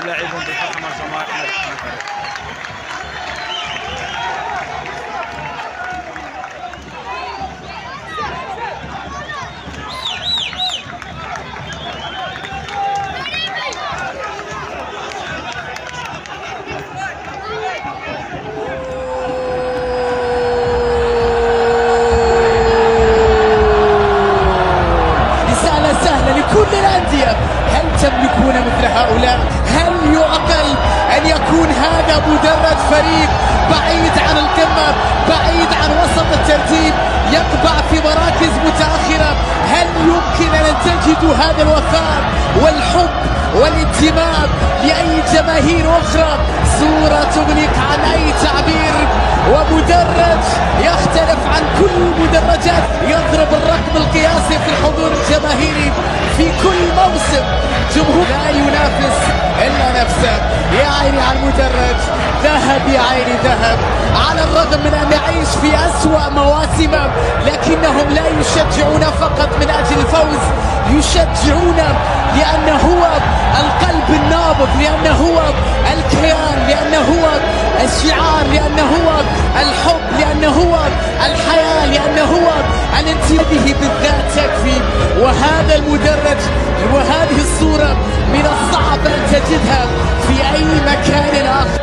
اللاعبون بالفرحة مع الجماهير. كل الأندية، هل تملكون مثل هؤلاء؟ هل يعقل أن يكون هذا مدرج فريق بعيد عن القمة، بعيد عن وسط الترتيب، يقبع في مراكز متأخرة؟ هل يمكن أن تجدوا هذا الوفاء والحب والانتماء لأي جماهير أخرى؟ صورة تغنيك عن أي تعبير، ومدرج يختلف عن كل المدرجات، يضرب الرقم القياسي في الحضور الجماهيري في كل موسم. جمهور لا ينافس إلا نفسه. يا عيني على المدرج، ذهب يا عيني ذهب. على الرغم من أن يعيش في أسوأ مواسمه، لكنهم لا يشجعون فقط من أجل الفوز، يشجعون لأنه هو القلب النابض، لأنه هو الكيان، لأنه هو الشعار، لأنه هو الحب، لأنه هو الحياة، لأنه هو الانتماء. بالذات تكفي. وهذا المدرج وهذه الصورة من الصعب أن تجدها في أي مكان آخر.